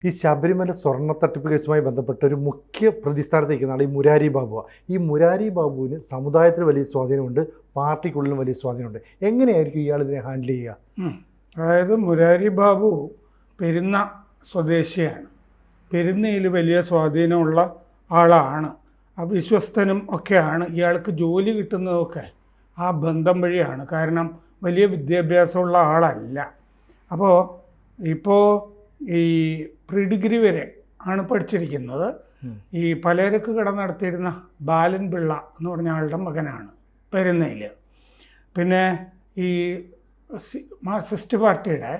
ഈ ശബരിമല സ്വർണ്ണ തട്ടിപ്പ് കേസുമായി ബന്ധപ്പെട്ട ഒരു മുഖ്യ പ്രതിസ്ഥാനത്ത് നിൽക്കുന്ന ആൾ ഈ മുരാരി ബാബുവാണ്. ഈ മുരാരി ബാബുവിന് സമുദായത്തിൽ വലിയ സ്വാധീനമുണ്ട്, പാർട്ടിക്കുള്ളിലും വലിയ സ്വാധീനമുണ്ട്. എങ്ങനെയായിരിക്കും ഇയാൾ ഇതിനെ ഹാൻഡിൽ ചെയ്യുക? അതായത് മുരാരി ബാബു പെരുന്ന സ്വദേശിയാണ്. പെരുന്നയിൽ വലിയ സ്വാധീനമുള്ള ആളാണ്, വിശ്വസ്തനും ഒക്കെയാണ്. ഇയാൾക്ക് ജോലി കിട്ടുന്നതൊക്കെ ആ ബന്ധം വഴിയാണ്. കാരണം വലിയ വിദ്യാഭ്യാസമുള്ള ആളല്ല. അപ്പോൾ ഇപ്പോൾ ഈ പ്രീ ഡിഗ്രി വരെ ആണ് പഠിച്ചിരിക്കുന്നത്. ഈ പലചരക്ക് കട നടത്തിയിരുന്ന ബാലൻ പിള്ള എന്ന് പറഞ്ഞ ആളുടെ മകനാണ് പെരുന്നയിൽ. പിന്നെ ഈ മാർക്സിസ്റ്റ് പാർട്ടിയുടെ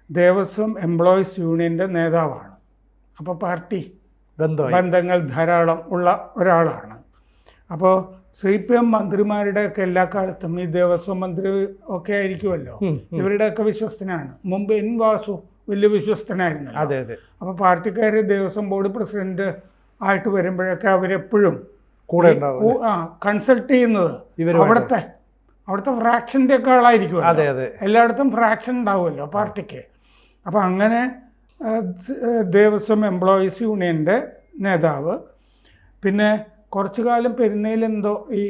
ദേവസ്വം എംപ്ലോയീസ് യൂണിയൻ്റെ നേതാവാണ്. അപ്പോൾ പാർട്ടി ബന്ധങ്ങൾ ധാരാളം ഉള്ള ഒരാളാണ്. അപ്പോൾ CPM മന്ത്രിമാരുടെയൊക്കെ എല്ലാ കാലത്തും ഈ ദേവസ്വം മന്ത്രി ഒക്കെ ആയിരിക്കുമല്ലോ, ഇവരുടെയൊക്കെ വിശ്വസ്തനാണ്. മുമ്പ് N. വാസു വലിയ വിശ്വസ്തനായിരുന്നു. അതെ അതെ. അപ്പോൾ പാർട്ടിക്കാർ ദേവസ്വം ബോർഡ് പ്രസിഡന്റ് ആയിട്ട് വരുമ്പോഴൊക്കെ അവരെപ്പോഴും കൂടെ കൺസൾട്ട് ചെയ്യുന്നത് അവിടുത്തെ ഫ്രാക്ഷൻ്റെ ഒക്കെ ആളായിരിക്കും. അതെ അതെ. എല്ലായിടത്തും ഫ്രാക്ഷൻ ഉണ്ടാവുമല്ലോ പാർട്ടിക്ക്. അപ്പോൾ അങ്ങനെ ദേവസ്വം എംപ്ലോയീസ് യൂണിയൻ്റെ നേതാവ്. പിന്നെ കുറച്ചു കാലം പെരുന്നയിലെന്തോ ഈ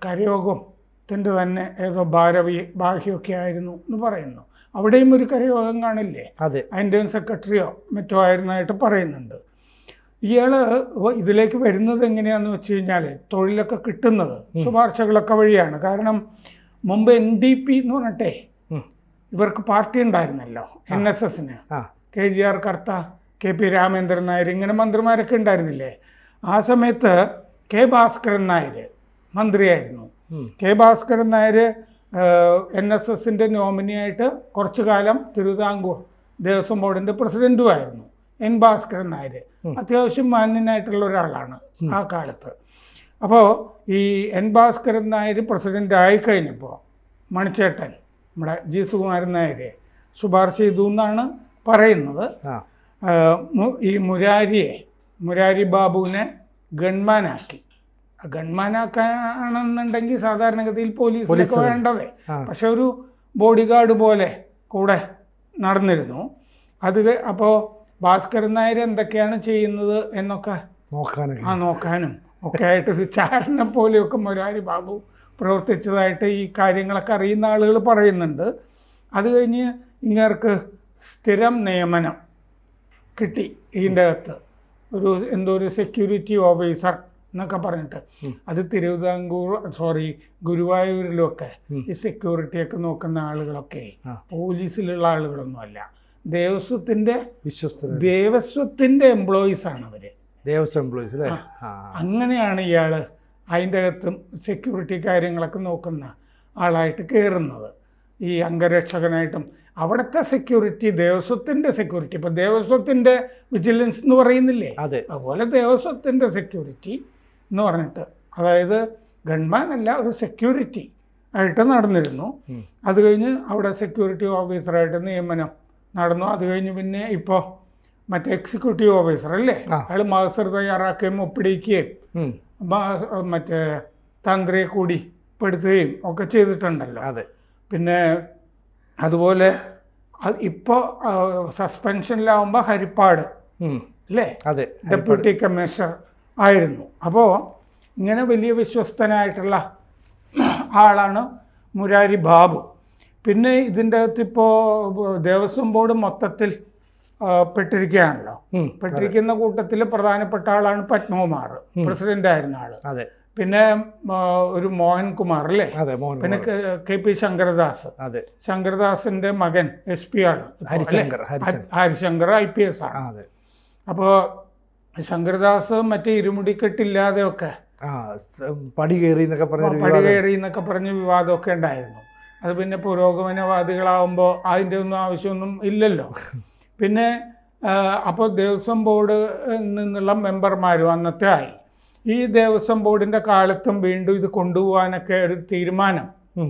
കരയോഗത്തിൻ്റെ തന്നെ ഏതോ ബാഹ്യമൊക്കെ ആയിരുന്നു എന്ന് പറയുന്നു. അവിടെയും ഒരു കരയോഗം കാണില്ലേ, അതിൻ്റെ സെക്രട്ടറിയോ മറ്റോ ആയിരുന്നായിട്ട് പറയുന്നുണ്ട്. ഇയാൾ ഇതിലേക്ക് വരുന്നത് എങ്ങനെയാണെന്ന് വെച്ച് കഴിഞ്ഞാൽ തൊഴിലൊക്കെ കിട്ടുന്നത് ശുപാർശകളൊക്കെ വഴിയാണ്. കാരണം മുമ്പ് NDP എന്ന് പറഞ്ഞിട്ടേ ഇവർക്ക് പാർട്ടി ഉണ്ടായിരുന്നല്ലോ, NSSന്. KGR കർത്ത, KP രാമേന്ദ്രൻ നായർ, ഇങ്ങനെ മന്ത്രിമാരൊക്കെ ഉണ്ടായിരുന്നില്ലേ. ആ സമയത്ത് K. ഭാസ്കരൻ നായർ മന്ത്രിയായിരുന്നു. K. ഭാസ്കരൻ നായർ NSSൻ്റെ നോമിനിയായിട്ട് കുറച്ചു കാലം തിരുവിതാംകൂർ ദേവസ്വം ബോർഡിൻ്റെ പ്രസിഡൻറ്റുമായിരുന്നു. N. ഭാസ്കരൻ നായർ അത്യാവശ്യം മാന്യനായിട്ടുള്ള ഒരാളാണ് ആ കാലത്ത്. അപ്പോൾ ഈ N. ഭാസ്കരൻ നായർ പ്രസിഡൻ്റ് ആയിക്കഴിഞ്ഞപ്പോൾ മണിച്ചേട്ടൻ, നമ്മുടെ G. സുകുമാരൻ നായരെ ശുപാർശ ചെയ്തു എന്നാണ് പറയുന്നത്. ഈ മുരാരി ബാബുവിനെ ഗൺമാനാക്കി. ഗൺമാനാക്കാണെന്നുണ്ടെങ്കിൽ സാധാരണഗതിയിൽ പോലീസിലൊക്കെ വേണ്ടതേ, പക്ഷെ ഒരു ബോഡി ഗാർഡ് പോലെ കൂടെ നടന്നിരുന്നു. അപ്പോൾ ഭാസ്കരൻ നായർ എന്തൊക്കെയാണ് ചെയ്യുന്നത് എന്നൊക്കെ നോക്കാനും ഒക്കെ ആയിട്ടൊരു ചാരനെ പോലെയൊക്കെ മുരാരി ബാബു പ്രവർത്തിച്ചതായിട്ട് ഈ കാര്യങ്ങളൊക്കെ അറിയുന്ന ആളുകൾ പറയുന്നുണ്ട്. അത് കഴിഞ്ഞ് ഇങ്ങേർക്ക് സ്ഥിരം നിയമനം കിട്ടി. ഇതിൻ്റെ അകത്ത് ഒരു സെക്യൂരിറ്റി ഓഫീസർ എന്നൊക്കെ പറഞ്ഞിട്ട്, അത് ഗുരുവായൂരിലൊക്കെ ഈ സെക്യൂരിറ്റിയൊക്കെ നോക്കുന്ന ആളുകളൊക്കെ പോലീസിലുള്ള ആളുകളൊന്നുമല്ല, ദേവസ്വത്തിൻ്റെ എംപ്ലോയീസാണ് അവർ. ദേവസ്വം എംപ്ലോയീസ്. അങ്ങനെയാണ് ഇയാൾ അതിൻ്റെ അകത്തും സെക്യൂരിറ്റി കാര്യങ്ങളൊക്കെ നോക്കുന്ന ആളായിട്ട് കയറുന്നത്, ഈ അംഗരക്ഷകനായിട്ടും. അവിടുത്തെ സെക്യൂരിറ്റി ദേവസ്വത്തിൻ്റെ സെക്യൂരിറ്റി, ഇപ്പോൾ ദേവസ്വത്തിൻ്റെ വിജിലൻസ് എന്ന് പറയുന്നില്ലേ, അതുപോലെ ദേവസ്വത്തിൻ്റെ സെക്യൂരിറ്റി എന്ന് പറഞ്ഞിട്ട്, അതായത് ഗൺമാൻ അല്ല, ഒരു സെക്യൂരിറ്റി ആയിട്ട് നടന്നിരുന്നു. അത് കഴിഞ്ഞ് അവിടെ സെക്യൂരിറ്റി ഓഫീസറായിട്ട് നിയമനം നടന്നു. അത് കഴിഞ്ഞ് പിന്നെ ഇപ്പോൾ മറ്റേ എക്സിക്യൂട്ടീവ് ഓഫീസർ അല്ലേ, അയാൾ മഹസർ തയ്യാറാക്കുകയും ഒപ്പിടിക്കുകയും മറ്റേ തന്ത്രിയെ കൂടി പെടുത്തുകയും ഒക്കെ ചെയ്തിട്ടുണ്ടല്ലോ. പിന്നെ അതുപോലെ ഇപ്പോൾ സസ്പെൻഷനിലാവുമ്പോൾ ഹരിപ്പാട് അല്ലേ ഡെപ്യൂട്ടി കമ്മീഷണർ ആയിരുന്നു. അപ്പോൾ ഇങ്ങനെ വലിയ വിശ്വസ്തനായിട്ടുള്ള ആളാണ് മുരാരി ബാബു. പിന്നെ ഇതിൻ്റെ അകത്തിപ്പോൾ ദേവസ്വം ബോർഡ് മൊത്തത്തിൽ പെട്ടിരിക്കുകയാണല്ലോ. പെട്ടിരിക്കുന്ന കൂട്ടത്തിൽ പ്രധാനപ്പെട്ട ആളാണ് പത്മകുമാർ, പ്രസിഡന്റ് ആയിരുന്ന ആള്. പിന്നെ ഒരു മോഹൻകുമാർ അല്ലേ, പിന്നെ KP ശങ്കരദാസിന്റെ മകൻ SP ആണ്, ഹരിശങ്കർ IPS ആണ്. അപ്പോൾ ശങ്കരദാസ് മറ്റേ ഇരുമുടിക്കെട്ടില്ലാതെയൊക്കെ പടി കയറി എന്നൊക്കെ പറഞ്ഞ് വിവാദമൊക്കെ ഉണ്ടായിരുന്നു. അത് പിന്നെ പുരോഗമനവാദികളാവുമ്പോൾ അതിൻ്റെ ഒന്നും ആവശ്യമൊന്നും ഇല്ലല്ലോ. പിന്നെ അപ്പോൾ ദേവസ്വം ബോർഡ് നിന്നുള്ള മെമ്പർമാരും അന്നത്തെ ആയി. ഈ ദേവസ്വം ബോർഡിൻ്റെ കാലത്തും വീണ്ടും ഇത് കൊണ്ടുപോകാനൊക്കെ ഒരു തീരുമാനം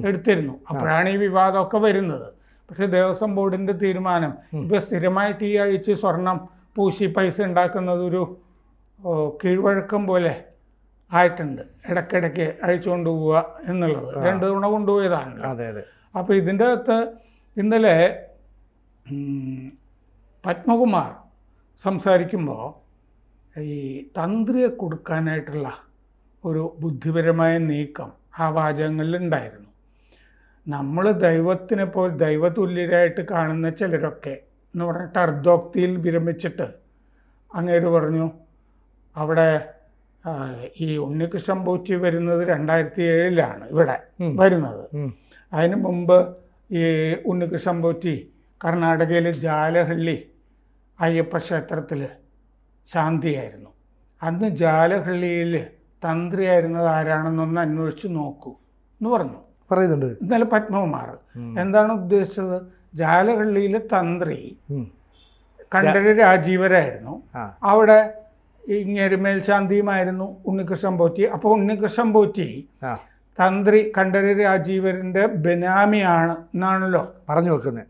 എടുത്തിരുന്നു. അപ്പോഴാണ് ഈ വിവാദമൊക്കെ വരുന്നത്. പക്ഷേ ദേവസ്വം ബോർഡിൻ്റെ തീരുമാനം ഇപ്പോൾ സ്ഥിരമായിട്ട് ഈ അഴിച്ച് സ്വർണം പൂശി പൈസ ഉണ്ടാക്കുന്നത് ഒരു കീഴ്വഴക്കം പോലെ ആയിട്ടുണ്ട്. ഇടയ്ക്കിടയ്ക്ക് അഴിച്ചുകൊണ്ട് പോവുക എന്നുള്ളത് 2 തവണ കൊണ്ടുപോയതാണല്ലോ. അപ്പോൾ ഇതിൻ്റെ അകത്ത് ഇന്നലെ പത്മകുമാർ സംസാരിക്കുമ്പോൾ ഈ തന്ത്രിയെ കൊടുക്കാനായിട്ടുള്ള ഒരു ബുദ്ധിപരമായ നീക്കം ആ വാചകങ്ങളിലുണ്ടായിരുന്നു. നമ്മൾ ദൈവത്തിനെ പോലെ ദൈവതുല്യരായിട്ട് കാണുന്ന ചിലരൊക്കെ എന്ന് പറഞ്ഞിട്ട് അർദ്ധോക്തിയിൽ വിരമിച്ചിട്ട് അങ്ങേര് പറഞ്ഞു, അവിടെ ഈ ഉണ്ണികൃഷ്ണൻ പോറ്റി വരുന്നത് 2007 ഇവിടെ വരുന്നത്. അതിന് മുമ്പ് ഈ ഉണ്ണികൃഷ്ണൻ പോറ്റി കർണാടകയിലെ ജാലഹള്ളി അയ്യപ്പ ക്ഷേത്രത്തിൽ ശാന്തിയായിരുന്നു. അന്ന് ജാലഹള്ളിയിൽ തന്ത്രിയായിരുന്നത് ആരാണെന്നൊന്ന് അന്വേഷിച്ച് നോക്കൂ എന്ന് പറയുന്നുണ്ട്. ഇന്നലെ പത്മകുമാർ എന്താണ് ഉദ്ദേശിച്ചത്? ജാലഹള്ളിയിലെ തന്ത്രി കണ്ഠര് രാജീവരായിരുന്നു. അവിടെ ഇങ്ങനെ മേൽശാന്തിയുമായിരുന്നു ഉണ്ണികൃഷ്ണൻ പോറ്റി. അപ്പോൾ ഉണ്ണികൃഷ്ണൻ പോറ്റി തന്ത്രി കണ്ഠര് രാജീവരിന്റെ ബെനാമിയാണ് എന്നാണല്ലോ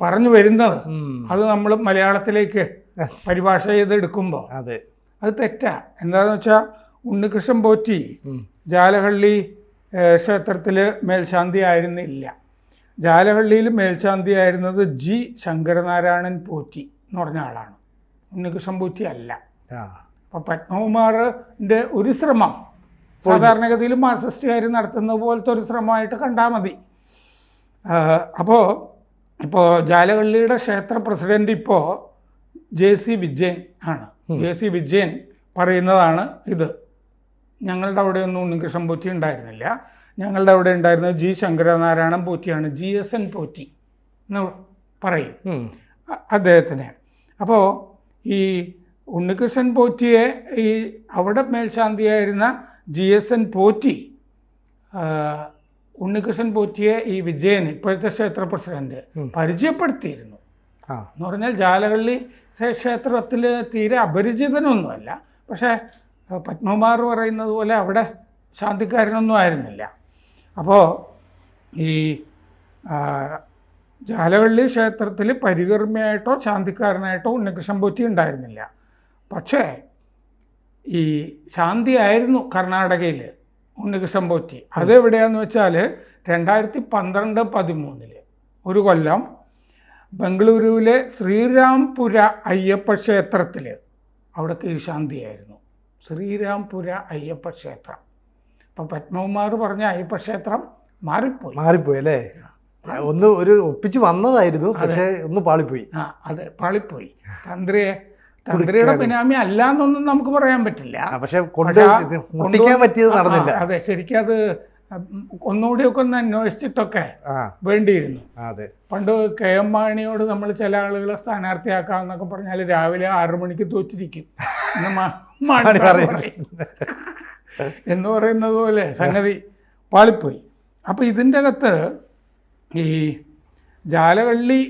പറഞ്ഞു വരുന്നത്. അത് നമ്മൾ മലയാളത്തിലേക്ക് പരിഭാഷ ചെയ്തെടുക്കുമ്പോൾ അത് തെറ്റാ. എന്താണെന്ന് വെച്ചാൽ ഉണ്ണികൃഷ്ണൻ പോറ്റി ജാലഹള്ളി ക്ഷേത്രത്തിൽ മേൽശാന്തി ആയിരുന്നില്ല. ജാലഹള്ളിയിൽ മേൽശാന്തി ആയിരുന്നത് ജി ശങ്കരനാരായണൻ പോറ്റി എന്ന് പറഞ്ഞ ആളാണ്, ഉണ്ണികൃഷ്ണൻ പോറ്റി അല്ല. അപ്പോൾ പത്മകുമാറിൻ്റെ ഒരു ശ്രമം സാധാരണഗതിയിൽ മാർക്സിസ്റ്റുകാർ നടത്തുന്ന പോലത്തെ ഒരു ശ്രമമായിട്ട് കണ്ടാൽ മതി. ഇപ്പോൾ ജാലഹള്ളിയുടെ ക്ഷേത്ര പ്രസിഡന്റ് ഇപ്പോൾ JC വിജയൻ ആണ്. JC വിജയൻ പറയുന്നതാണ് ഇത്. ഞങ്ങളുടെ അവിടെയൊന്നും ഉണ്ണികൃഷ്ണൻ പോറ്റി ഉണ്ടായിരുന്നില്ല, ഞങ്ങളുടെ അവിടെ ഉണ്ടായിരുന്നത് ജി ശങ്കരനാരായണൻ പോറ്റിയാണ്, GSN പോറ്റി എന്ന് പറയും അദ്ദേഹത്തിന്. അപ്പോൾ ഈ ഉണ്ണികൃഷ്ണൻ പോറ്റിയെ ഈ അവിടെ മേൽശാന്തിയായിരുന്ന GSN പോറ്റി ഉണ്ണികൃഷ്ണൻ പോറ്റിയെ ഈ വിജയൻ ഇപ്പോഴത്തെ ക്ഷേത്ര പ്രസിഡന്റ് പരിചയപ്പെടുത്തിയിരുന്നു. എന്ന് പറഞ്ഞാൽ ജാലഹള്ളി ക്ഷേത്രത്തിൽ തീരെ അപരിചിതനൊന്നുമല്ല. പക്ഷേ പത്മകുമാർ പറയുന്നത് പോലെ അവിടെ ശാന്തിക്കാരനൊന്നും ആയിരുന്നില്ല. അപ്പോൾ ഈ ജാലഹള്ളി ക്ഷേത്രത്തിൽ പരികർമ്മിയായിട്ടോ ശാന്തിക്കാരനായിട്ടോ ഉണ്ണികൃഷ്ണൻ പോറ്റി ഉണ്ടായിരുന്നില്ല. പക്ഷേ ഈ ശാന്തി ആയിരുന്നു കർണാടകയിൽ ഉണ്ണികൃഷ്ണൻ പോറ്റി. അതെവിടെയാന്ന് വെച്ചാൽ 2012-13 ഒരു കൊല്ലം ബംഗളൂരുവിലെ ശ്രീരാംപുര അയ്യപ്പ ക്ഷേത്രത്തിൽ അവിടെ കീഴ്ശാന്തിയായിരുന്നു. ശ്രീരാംപുര അയ്യപ്പ ക്ഷേത്രം. അപ്പം പത്മകുമാർ പറഞ്ഞ അയ്യപ്പ ക്ഷേത്രം മാറിപ്പോയി അല്ലേ? ഒന്ന് ഒരു ഒപ്പിച്ച് വന്നതായിരുന്നു, പക്ഷേ ഒന്ന് പാളിപ്പോയി. അതെ, പാളിപ്പോയി. തന്ത്രിയുടെ ബിനാമി അല്ല എന്നൊന്നും നമുക്ക് പറയാൻ പറ്റില്ല. പക്ഷെ പറ്റിയത് നടന്നില്ല. അതെ, ശരിക്കും അത് ഒന്നുകൂടിയൊക്കെ ഒന്ന് അന്വേഷിച്ചിട്ടൊക്കെ വേണ്ടിയിരുന്നു. പണ്ട് KM മാണിയോട് നമ്മൾ ചില ആളുകളെ സ്ഥാനാർത്ഥിയാക്കാമെന്നൊക്കെ പറഞ്ഞാൽ രാവിലെ 6 മണിക്ക് തോറ്റിരിക്കും എന്ന് പറയുന്നത് പോലെ സംഗതി പാളിപ്പോയി. അപ്പോൾ ഇതിൻ്റെ അകത്ത് ഈ ജാലഹള്ളി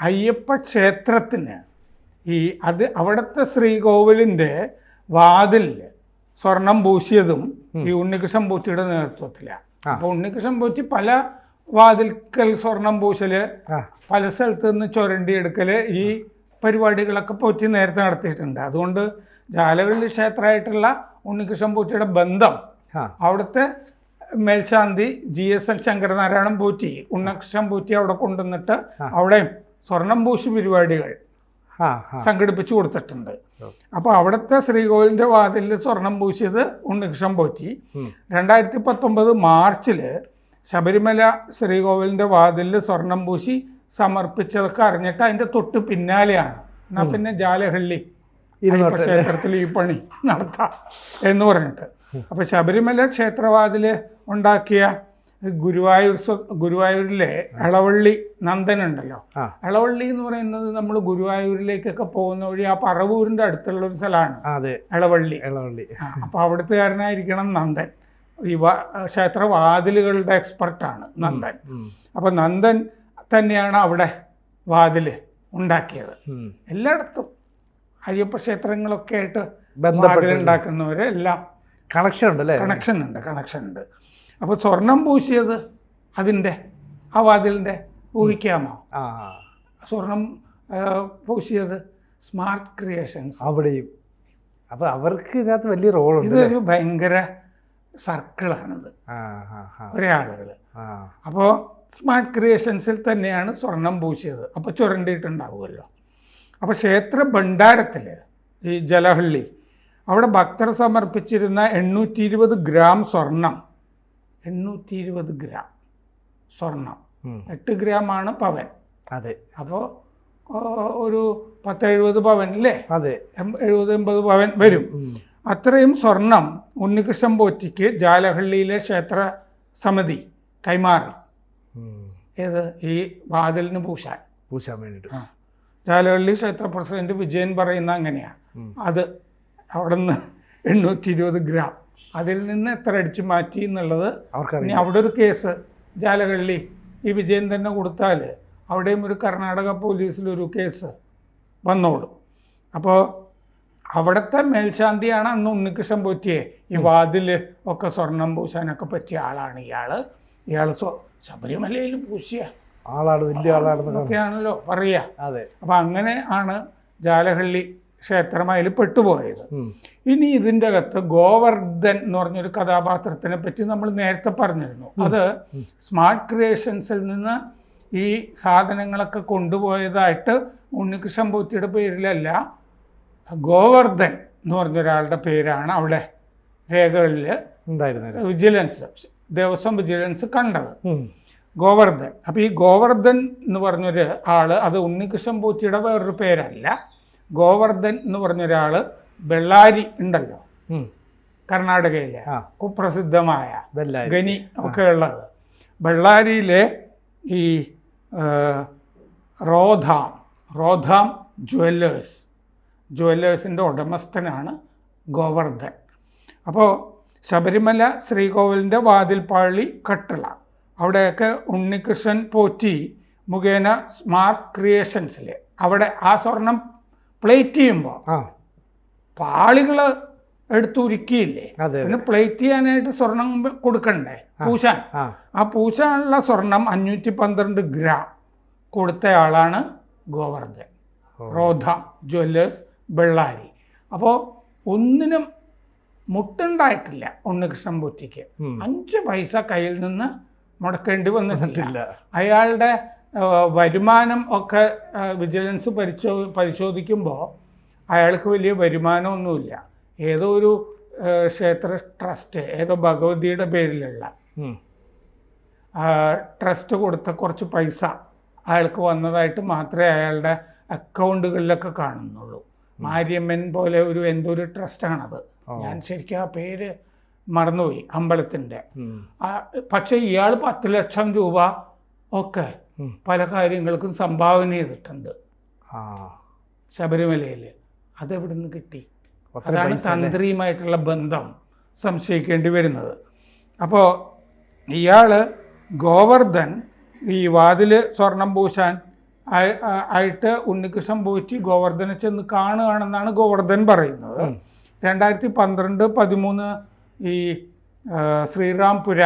അയ്യപ്പ ക്ഷേത്രത്തിന് അവിടുത്തെ ശ്രീകോവിലിൻ്റെ വാതിലിൽ സ്വർണം പൂശിയതും ഈ ഉണ്ണികൃഷ്ണൻ പോറ്റിയുടെ നേതൃത്വത്തിലാണ്. അപ്പോൾ ഉണ്ണികൃഷ്ണൻ പോറ്റി പല വാതിൽക്കൽ സ്വർണം പൂശല്, പല സ്ഥലത്ത് നിന്ന് ചുരണ്ടിയെടുക്കൽ, ഈ പരിപാടികളൊക്കെ പോറ്റി നേരത്തെ നടത്തിയിട്ടുണ്ട്. അതുകൊണ്ട് ജാലഹള്ളി ക്ഷേത്രമായിട്ടുള്ള ഉണ്ണികൃഷ്ണൻ പോറ്റിയുടെ ബന്ധം അവിടുത്തെ മേൽശാന്തി GSN ശങ്കരനാരായണൻ പോറ്റി ഉണ്ണികൃഷ്ണൻ പോറ്റി അവിടെ കൊണ്ടുവന്നിട്ട് അവിടെ സ്വർണം പൂശി പരിപാടികൾ സംഘടിപ്പിച്ചു കൊടുത്തിട്ടുണ്ട്. അപ്പോൾ അവിടുത്തെ ശ്രീകോവിലിൻ്റെ വാതിലിൽ സ്വർണം പൂശിയത് ഉണ്ണികൃഷ്ണൻ പോറ്റി. 2019 മാർച്ചിൽ ശബരിമല ശ്രീകോവിലിൻ്റെ വാതിലിൽ സ്വർണം പൂശി സമർപ്പിച്ചതൊക്കെ അറിഞ്ഞിട്ട് അതിൻ്റെ തൊട്ട് പിന്നാലെയാണ് എന്നാൽ പിന്നെ ജാലഹള്ളി ക്ഷേത്രത്തിൽ ഈ പണി നടത്താം എന്ന് പറഞ്ഞിട്ട്. അപ്പോൾ ശബരിമല ക്ഷേത്രവാതിൽ ഉണ്ടാക്കിയ ഗുരുവായൂരിലെ എളവള്ളി നന്ദനുണ്ടല്ലോ, എളവള്ളി എന്ന് പറയുന്നത് നമ്മൾ ഗുരുവായൂരിലേക്കൊക്കെ പോകുന്ന വഴി ആ പറവൂരിൻ്റെ അടുത്തുള്ള ഒരു സ്ഥലമാണ് എളവള്ളി. അപ്പോൾ അവിടുത്തുകാരനായിരിക്കണം നന്ദൻ. ഈ ക്ഷേത്രവാതിലുകളുടെ എക്സ്പെർട്ടാണ് നന്ദൻ. അപ്പോൾ നന്ദൻ തന്നെയാണ് അവിടെ വാതിൽ ഉണ്ടാക്കിയത്. എല്ലായിടത്തും അയ്യപ്പ ക്ഷേത്രങ്ങളൊക്കെ ആയിട്ട് വാതിലുണ്ടാക്കുന്നവരെല്ലാം കണക്ഷൻ ഉണ്ട്. അപ്പോൾ സ്വർണം പൂശിയത് അതിൻ്റെ ആ വാതിലിൻ്റെ ഊഹിക്കാമോ? സ്വർണം പൂശിയത് സ്മാർട്ട് ക്രിയേഷൻസ് അവിടെയും. അപ്പോൾ അവർക്ക് ഇതിനകത്ത് വലിയ റോളുണ്ട്. ഇതൊരു ഭയങ്കര സർക്കിളാണിത്, ഒരേ ആളുകൾ. അപ്പോൾ സ്മാർട്ട് ക്രിയേഷൻസിൽ തന്നെയാണ് സ്വർണം പൂശിയത്. അപ്പോൾ ചുരണ്ടിയിട്ടുണ്ടാവുമല്ലോ. അപ്പോൾ ക്ഷേത്ര ഭണ്ഡാരത്തിൽ ഈ ജലഹള്ളി അവിടെ ഭക്തർ സമർപ്പിച്ചിരുന്ന 820 ഗ്രാം സ്വർണം, 820 ഗ്രാം സ്വർണം, 8 ഗ്രാമാണ് പവൻ. അതെ. അപ്പോൾ ഒരു 10-70 പവൻ അല്ലേ? അതെ, 70-80 പവൻ വരും. അത്രയും സ്വർണം ഉണ്ണികൃഷ്ണൻ പോറ്റിക്ക് ജാലഹള്ളിയിലെ ക്ഷേത്ര സമിതി കൈമാറി. ഏത്? ഈ വാതിലിന് പൂശാൻ വേണ്ടിയിട്ട്. ജാലഹള്ളി ക്ഷേത്ര പ്രസിഡന്റ് വിജയൻ പറയുന്ന അങ്ങനെയാണ്. അത് അവിടെ നിന്ന് 820 ഗ്രാം, അതിൽ നിന്ന് എത്ര അടിച്ചു മാറ്റി എന്നുള്ളത് ഇനി അവിടെ ഒരു കേസ് ജാലഹള്ളി ഈ വിജയൻ തന്നെ കൊടുത്താൽ അവിടെയും ഒരു കർണാടക പോലീസിലൊരു കേസ് വന്നോളും. അപ്പോൾ അവിടുത്തെ മേൽശാന്തിയാണ് അന്ന് ഉണ്ണികൃഷ്ണൻ പോറ്റിയെ ഈ വാതിൽ ഒക്കെ സ്വർണം പൂശാനൊക്കെ പറ്റിയ ആളാണ് ഇയാൾ ശബരിമലയിൽ പൂശിയ ആളാണ്, വലിയ ആളാണെന്നൊക്കെയാണല്ലോ പറയുക. അതെ. അപ്പം അങ്ങനെ ആണ് ജാലഹള്ളി ക്ഷേത്രം അതിൽ പെട്ടുപോയത്. ഇനി ഇതിൻ്റെ അകത്ത് ഗോവർദ്ധൻ എന്ന് പറഞ്ഞൊരു കഥാപാത്രത്തിനെ പറ്റി നമ്മൾ നേരത്തെ പറഞ്ഞിരുന്നു. അത് സ്മാർട്ട് ക്രിയേഷൻസിൽ നിന്ന് ഈ സാധനങ്ങളൊക്കെ കൊണ്ടുപോയതായിട്ട് ഉണ്ണികൃഷ്ണൻ പോറ്റിയുടെ പേരിലല്ല, ഗോവർദ്ധൻ എന്ന് പറഞ്ഞൊരാളുടെ പേരാണ് അവിടെ രേഖകളിൽ വിജിലൻസ്, ദേവസ്വം വിജിലൻസ് കണ്ടത്, ഗോവർദ്ധൻ. അപ്പോൾ ഈ ഗോവർദ്ധൻ എന്ന് പറഞ്ഞൊരു ആൾ, അത് ഉണ്ണികൃഷ്ണൻ പോറ്റിയുടെ വേറൊരു പേരല്ല. ഗോവർദ്ധൻ എന്ന് പറഞ്ഞൊരാൾ ബെള്ളാരി ഉണ്ടല്ലോ, കർണാടകയിലെ കുപ്രസിദ്ധമായ ഗനി ഒക്കെ ഉള്ളത്, ബെള്ളാരിയിലെ ഈ റോധാം ജുവല്ലേഴ്സിൻ്റെ ഉടമസ്ഥനാണ് ഗോവർദ്ധൻ. അപ്പോൾ ശബരിമല ശ്രീകോവിലിൻ്റെ വാതിൽപ്പാളി കട്ടിള അവിടെയൊക്കെ ഉണ്ണികൃഷ്ണൻ പോറ്റി മുഖേന സ്മാർട്ട് ക്രിയേഷൻസിൽ അവിടെ ആ സ്വർണം പ്ലേറ്റ് ചെയ്യുമ്പോൾ പാളികൾ എടുത്തുരുക്കിയില്ലേ, പിന്നെ പ്ലേറ്റ് ചെയ്യാനായിട്ട് സ്വർണം കൊടുക്കണ്ടേ പൂശാൻ. ആ പൂശാനുള്ള സ്വർണം 512 ഗ്രാം കൊടുത്തയാളാണ് ഗോവർദ്ധൻ, റോധാം ജുവല്ലേഴ്സ് ബെള്ളാരി. അപ്പോൾ ഒന്നിനും മുട്ടുണ്ടായിട്ടില്ല ഉണ്ണികൃഷ്ണൻ പോറ്റിക്ക്. 5 പൈസ കയ്യിൽ നിന്ന് മുടക്കേണ്ടി വന്നിട്ടില്ല. അയാളുടെ വരുമാനം ഒക്കെ വിജിലൻസ് പരിശോധിക്കുമ്പോൾ അയാൾക്ക് വലിയ വരുമാനമൊന്നുമില്ല. ഏതോ ഒരു ക്ഷേത്ര ട്രസ്റ്റ്, ഏതോ ഭഗവതിയുടെ പേരിലുള്ള ട്രസ്റ്റ് കൊടുത്ത കുറച്ച് പൈസ അയാൾക്ക് വന്നതായിട്ട് മാത്രമേ അയാളുടെ അക്കൗണ്ടുകളിലൊക്കെ കാണുന്നുള്ളൂ. മാരിയമ്മൻ പോലെ എന്തോ ഒരു ട്രസ്റ്റാണത്, ഞാൻ ശരിക്കും ആ പേര് മറന്നുപോയി, അമ്പലത്തിൻ്റെ. പക്ഷേ ഇയാൾ 10 ലക്ഷം രൂപ ഒക്കെ പല കാര്യങ്ങൾക്കും സംഭാവന ചെയ്തിട്ടുണ്ട് ശബരിമലയിൽ. അതെവിടെ നിന്ന് കിട്ടി? അതാണ് തന്ത്രിയുമായിട്ടുള്ള ബന്ധം സംശയിക്കേണ്ടി വരുന്നത്. അപ്പോൾ ഇയാൾ ഗോവർദ്ധൻ ഈ വാതിൽ സ്വർണം പൂശാൻ ആയിട്ട് ഉണ്ണികൃഷ്ണൻ പോറ്റി ഗോവർദ്ധനെ ചെന്ന് കാണുകയാണെന്നാണ് ഗോവർദ്ധൻ പറയുന്നത്. 2012-13 ഈ ശ്രീറാംപുര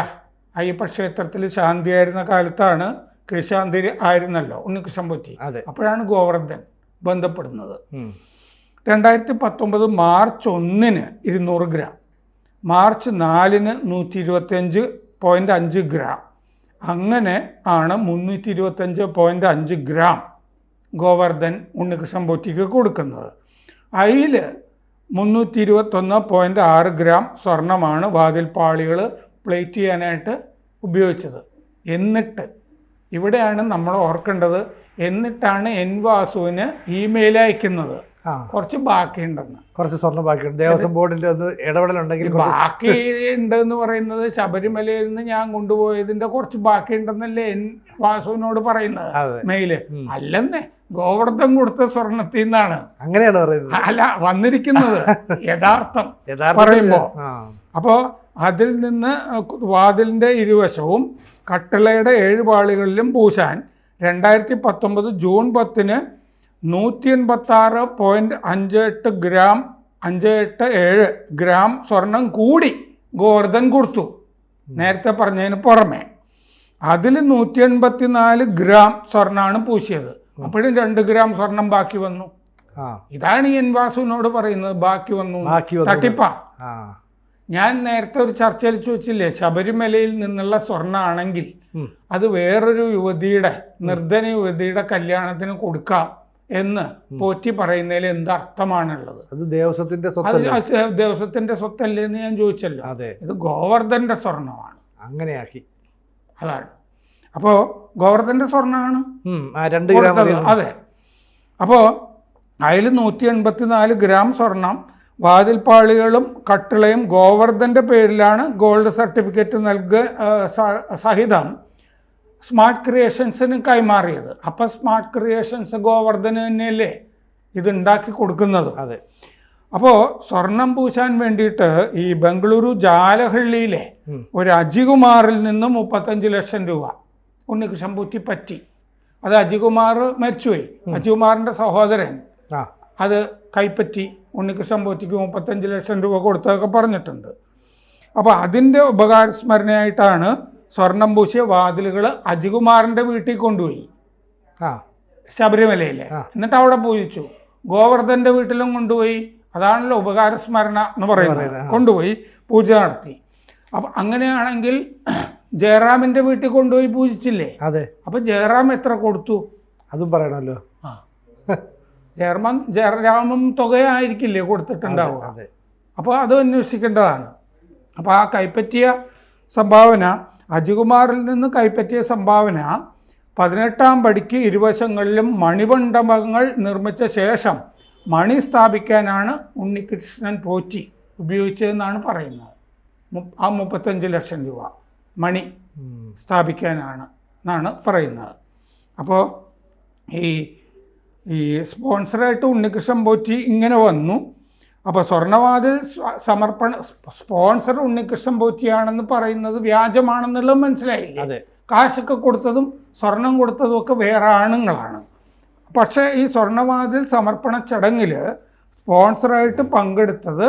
അയ്യപ്പ ക്ഷേത്രത്തിൽ ശാന്തിയായിരുന്ന കാലത്താണ്, കീഴ്ശാന്തി ആയിരുന്നല്ലോ ഉണ്ണികൃഷ്ണൻ പോറ്റി. അപ്പോഴാണ് ഗോവർദ്ധൻ ബന്ധപ്പെടുന്നത്. 2019 മാർച്ച് 1-ന് 200 ഗ്രാം, മാർച്ച് 4-ന് 125.5 ഗ്രാം, അങ്ങനെ ആണ് 325.5 ഗ്രാം ഗോവർദ്ധൻ ഉണ്ണികൃഷ്ണൻ പോറ്റിക്ക് കൊടുക്കുന്നത്. അതിൽ 321.6 ഗ്രാം സ്വർണമാണ് വാതിൽപ്പാളികൾ പ്ലേറ്റ് ചെയ്യാനായിട്ട് ഉപയോഗിച്ചത്. എന്നിട്ട് ഇവിടെയാണ് നമ്മൾ ഓർക്കേണ്ടത്, എന്നിട്ടാണ് എൻ വാസുവിന് ഇമെയിൽ അയക്കുന്നത് കുറച്ച് ബാക്കിയുണ്ടെന്ന്, കുറച്ച് സ്വർണ്ണം ബാക്കിയുണ്ട്, ദേവസ്വം ബോർഡിൻ്റെ ഒന്ന് ഇടപെടലുണ്ടെങ്കിൽ ബാക്കി ഉണ്ടെന്ന് പറയുന്നത് ശബരിമലയിൽ നിന്ന് ഞാൻ കൊണ്ടുപോയതിൻ്റെ കുറച്ച് ബാക്കിയുണ്ടെന്നല്ലേ എൻ വാസുവിനോട് പറയുന്നത് മെയില്. അല്ലെന്നേ, ഗോവർദ്ധൻ കൊടുത്ത സ്വർണത്തിൽ നിന്നാണ് അങ്ങനെയാണ് പറയുന്നത്, അല്ല വന്നിരിക്കുന്നത് യഥാർത്ഥം പറയുമ്പോ. അപ്പോൾ അതിൽ നിന്ന് വാതിലിൻ്റെ ഇരുവശവും കട്ടിളയുടെ 7 പാളികളിലും പൂശാൻ 2019 ജൂൺ 10-ന് 186.58 ഗ്രാം 587 ഗ്രാം സ്വർണം കൂടി ഗോവർദ്ധൻ കൊടുത്തു. നേരത്തെ പറഞ്ഞതിന് പുറമെ അതിൽ 184 ഗ്രാം സ്വർണ്ണമാണ് പൂശിയത്. അപ്പോഴും 2 ഗ്രാം സ്വർണം ബാക്കി വന്നു. ഇതാണ് എൻ വാസുവിനോട് പറയുന്നത് ബാക്കി വന്നു, തട്ടിപ്പാ. ഞാൻ നേരത്തെ ഒരു ചർച്ചയിൽ ചോദിച്ചില്ലേ, ശബരിമലയിൽ നിന്നുള്ള സ്വർണ്ണമാണെങ്കിൽ അത് വേറൊരു യുവതിയുടെ, നിർധന യുവതിയുടെ കല്യാണത്തിന് കൊടുക്കാം എന്ന് പോറ്റി പറയുന്നതിൽ എന്ത് അർത്ഥമാണുള്ളത്? അത് ദേവസ്വത്തിന്റെ ദേവസ്വത്തിന്റെ സ്വത്തല്ലേ എന്ന് ഞാൻ ചോദിച്ചല്ലോ. അതെ, ഇത് ഗോവർദ്ധന്റെ സ്വർണമാണ്. അങ്ങനെയാക്കി. അതാണ്. അപ്പോൾ ഗോവർദ്ധന്റെ സ്വർണ്ണമാണ് 2 ഗ്രാം. അതെ. അപ്പോൾ അതിൽ 184 ഗ്രാം സ്വർണം വാതിൽപ്പാളികളും കട്ടിളയും ഗോവർദ്ധൻ്റെ പേരിലാണ് ഗോൾഡ് സർട്ടിഫിക്കറ്റ് സഹിതം സ്മാർട്ട് ക്രിയേഷൻസിന് കൈമാറിയത്. അപ്പം സ്മാർട്ട് ക്രിയേഷൻസ് ഗോവർദ്ധന് തന്നെയല്ലേ ഇതുണ്ടാക്കി കൊടുക്കുന്നത്. അതെ. അപ്പോൾ സ്വർണം പൂശാൻ വേണ്ടിയിട്ട് ഈ ബംഗളൂരു ജാലഹള്ളിയിലെ ഒരു അജികുമാറിൽ നിന്ന് 35 ലക്ഷം രൂപ ഉണ്ണികൃഷ്ണൻ പോറ്റി പറ്റി. അത് അജികുമാർ മരിച്ചുപോയി. അജികുമാറിൻ്റെ സഹോദരൻ അത് കൈപ്പറ്റി ഉണ്ണികൃഷ്ണൻ പോറ്റിക്ക് 35 ലക്ഷം രൂപ കൊടുത്തതൊക്കെ പറഞ്ഞിട്ടുണ്ട്. അപ്പോൾ അതിൻ്റെ ഉപകാരസ്മരണയായിട്ടാണ് സ്വർണം പൂശിയ വാതിലുകൾ അജികുമാറിൻ്റെ വീട്ടിൽ കൊണ്ടുപോയി ശബരിമലയിലെ. എന്നിട്ട് അവിടെ പൂജിച്ചു. ഗോവർദ്ധൻ്റെ വീട്ടിലും കൊണ്ടുപോയി. അതാണല്ലോ ഉപകാരസ്മരണ എന്ന് പറയുന്നത്. കൊണ്ടുപോയി പൂജ നടത്തി. അപ്പം അങ്ങനെയാണെങ്കിൽ ജയറാമിൻ്റെ വീട്ടിൽ കൊണ്ടുപോയി പൂജിച്ചില്ലേ? അതെ. അപ്പം ജയറാം എത്ര കൊടുത്തു? അതും പറയണമല്ലോ. ജയറാമും തുകയായിരിക്കില്ലേ കൊടുത്തിട്ടുണ്ടാവുക. അപ്പോൾ അത് അന്വേഷിക്കേണ്ടതാണ്. അപ്പോൾ ആ കൈപ്പറ്റിയ സംഭാവന, അജികുമാറിൽ നിന്ന് കൈപ്പറ്റിയ സംഭാവന 18ാം പടിക്ക് ഇരുവശങ്ങളിലും മണിമണ്ഡപങ്ങൾ നിർമ്മിച്ച ശേഷം മണി സ്ഥാപിക്കാനാണ് ഉണ്ണികൃഷ്ണൻ പോറ്റി ഉപയോഗിച്ചതെന്നാണ് പറയുന്നത്. ആ 35 ലക്ഷം രൂപ മണി സ്ഥാപിക്കാനാണ് എന്നാണ് പറയുന്നത്. അപ്പോൾ ഈ സ്പോൺസറായിട്ട് ഉണ്ണികൃഷ്ണൻ പോറ്റി ഇങ്ങനെ വന്നു. അപ്പോൾ സ്വർണ്ണവാതിൽ സ്പോൺസർ ഉണ്ണികൃഷ്ണൻ പോറ്റിയാണെന്ന് പറയുന്നത് വ്യാജമാണെന്നുള്ളത് മനസ്സിലായില്ലേ? കാശൊക്കെ കൊടുത്തതും സ്വർണം കൊടുത്തതും ഒക്കെ വേറെ ആണുങ്ങളാണ്. പക്ഷേ ഈ സ്വർണ്ണവാതിൽ സമർപ്പണ ചടങ്ങിൽ സ്പോൺസറായിട്ട് പങ്കെടുത്തത്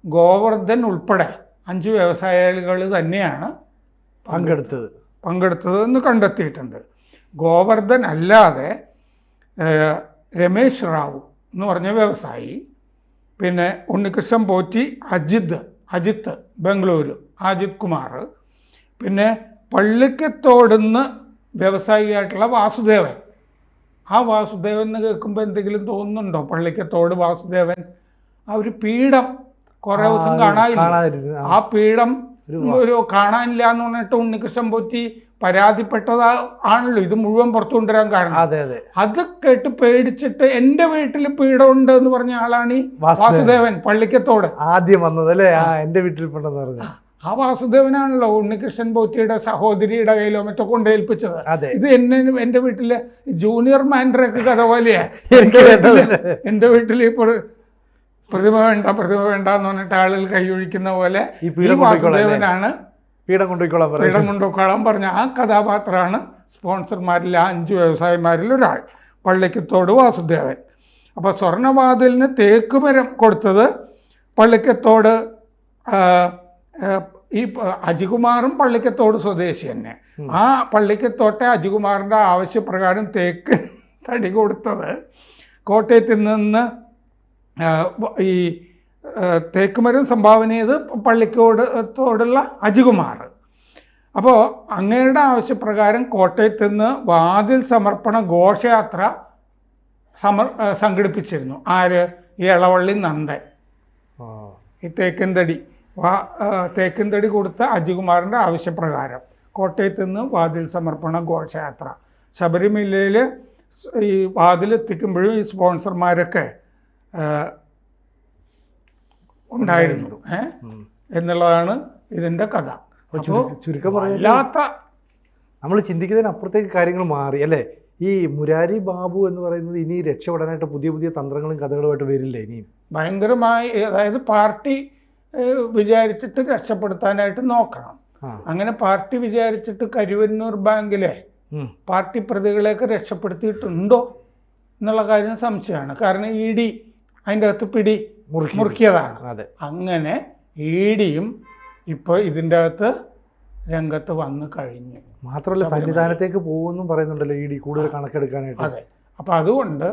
ഗോവർദ്ധൻ ഉൾപ്പെടെ 5 വ്യവസായികൾ തന്നെയാണ് പങ്കെടുത്തത് എന്ന് കണ്ടെത്തിയിട്ടുണ്ട്. ഗോവർദ്ധൻ അല്ലാതെ രമേശ് റാവു എന്ന് പറഞ്ഞ വ്യവസായി, പിന്നെ ഉണ്ണികൃഷ്ണൻ പോറ്റി, അജിത്ത് ബംഗളൂരു, അജിത് കുമാർ, പിന്നെ പള്ളിക്കത്തോടുന്ന് വ്യവസായിയായിട്ടുള്ള വാസുദേവൻ. ആ വാസുദേവൻ എന്ന് കേൾക്കുമ്പോൾ എന്തെങ്കിലും തോന്നുന്നുണ്ടോ? പള്ളിക്കത്തോട് വാസുദേവൻ ആ ഒരു പീഠം കുറേ ദിവസം കാണാനില്ല. ആ പീഠം ഒരു കാണാനില്ല എന്ന് പറഞ്ഞിട്ട് ഉണ്ണികൃഷ്ണൻ പോറ്റി പരാതിപ്പെട്ടതാ ആണല്ലോ ഇത് മുഴുവൻ പുറത്തു കൊണ്ടുവരാൻ കാരണം. അത് കേട്ട് പേടിച്ചിട്ട് എൻ്റെ വീട്ടിൽ പീഠമുണ്ട് എന്ന് പറഞ്ഞ ആളാണ് ഈ വാസുദേവൻ പള്ളിക്കത്തോട് ആദ്യം വന്നത് അല്ലേ? എൻ്റെ വീട്ടിൽ പറഞ്ഞു. ആ വാസുദേവനാണല്ലോ ഉണ്ണികൃഷ്ണൻ പോറ്റിയുടെ സഹോദരിയുടെ കയ്യിലോ മറ്റോ കൊണ്ട് ഏൽപ്പിച്ചത്. ഇത് എൻ്റെ വീട്ടില് ജൂനിയർ മാൻഡറൊക്കെ കഥ പോലെയാ. എൻ്റെ വീട്ടിൽ ഇപ്പോൾ പ്രതിമ വേണ്ട എന്ന് പറഞ്ഞിട്ട് ആളുകൾ കൈയൊഴിക്കുന്ന പോലെ ഈ വാസുദേവനാണ് പീഠം കൊണ്ടുപോയിക്കോളാൻ പറഞ്ഞ ആ കഥാപാത്രമാണ് സ്പോൺസർമാരിൽ 5 വ്യവസായിമാരിൽ ഒരാൾ, പള്ളിക്കത്തോട് വാസുദേവൻ. അപ്പോൾ സ്വർണ്ണവാതിലിന് തേക്ക് മരം കൊടുത്തത് പള്ളിക്കത്തോട് ഈ അജികുമാറും പള്ളിക്കത്തോട് സ്വദേശി തന്നെ. ആ പള്ളിക്കത്തോട്ടെ അജികുമാറിൻ്റെ ആവശ്യപ്രകാരം തേക്ക് തടി കൊടുത്തത് കോട്ടയത്ത് നിന്ന് ഈ തേക്കുമരം സംഭാവന ചെയ്ത് പള്ളിക്കത്തോടുള്ള അജികുമാർ. അപ്പോൾ അങ്ങയുടെ ആവശ്യപ്രകാരം കോട്ടയത്ത് നിന്ന് വാതിൽ സമർപ്പണ ഘോഷയാത്ര സംഘടിപ്പിച്ചിരുന്നു. ആര്? ഈ ഇളവള്ളി നന്ദൻ. ഈ തേക്കിൻതടി കൊടുത്ത അജികുമാറിൻ്റെ ആവശ്യപ്രകാരം കോട്ടയത്ത് നിന്ന് വാതിൽ സമർപ്പണ ഘോഷയാത്ര. ശബരിമലയിൽ ഈ വാതിലെത്തിക്കുമ്പോഴും ഈ സ്പോൺസർമാരൊക്കെ ഉണ്ടായിരുന്നു എന്നുള്ളതാണ് ഇതിൻ്റെ കഥ. ചുരുക്കം പറയാത്ത നമ്മൾ ചിന്തിക്കുന്നതിനപ്പുറത്തേക്ക് കാര്യങ്ങൾ മാറി അല്ലേ? ഈ മുരാരി ബാബു എന്ന് പറയുന്നത് ഇനി രക്ഷപ്പെടാനായിട്ട് പുതിയ പുതിയ തന്ത്രങ്ങളും കഥകളുമായിട്ട് വരില്ലേ ഇനിയും? ഭയങ്കരമായി, അതായത് പാർട്ടി വിചാരിച്ചിട്ട് രക്ഷപ്പെടുത്താനായിട്ട് നോക്കണം. അങ്ങനെ പാർട്ടി വിചാരിച്ചിട്ട് കരുവന്നൂർ ബാങ്കിലെ പാർട്ടി പ്രതികളെയൊക്കെ രക്ഷപ്പെടുത്തിയിട്ടുണ്ടോ എന്നുള്ള കാര്യം സംശയമാണ്. കാരണം ED അതിൻ്റെ അകത്ത് മുറുക്കിയതാണ്. അങ്ങനെ EDയും ഇപ്പോൾ ഇതിൻ്റെ അകത്ത് രംഗത്ത് വന്നു കഴിഞ്ഞു. മാത്രമല്ല സന്നിധാനത്തേക്ക് പോകുമെന്നും പറയുന്നുണ്ടല്ലോ ED കൂടുതൽ കണക്കെടുക്കാനായിട്ട്. അതെ. അപ്പോൾ അതുകൊണ്ട്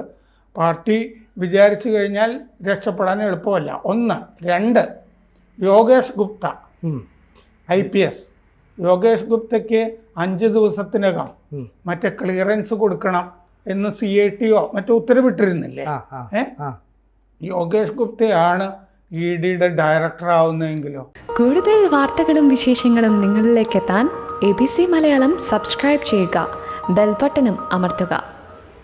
പാർട്ടി വിചാരിച്ചു കഴിഞ്ഞാൽ രക്ഷപ്പെടാൻ എളുപ്പമല്ല. 1. 2, യോഗേഷ് ഗുപ്ത IPS. യോഗേഷ് ഗുപ്തയ്ക്ക് 5 ദിവസത്തിനകം മറ്റേ ക്ലിയറൻസ് കൊടുക്കണം എന്ന് CITയോ മറ്റോ ഉത്തരവിട്ടിരുന്നില്ലേ? യോഗേഷ് ഗുപ്തയാണ് EDയുടെ ഡയറക്ടർ ആവുന്നതെങ്കിലോ? കൂടുതൽ വാർത്തകളും വിശേഷങ്ങളും നിങ്ങളിലേക്ക് എത്താൻ ABC മലയാളം സബ്സ്ക്രൈബ് ചെയ്യുക, ബെൽബട്ടനും അമർത്തുക.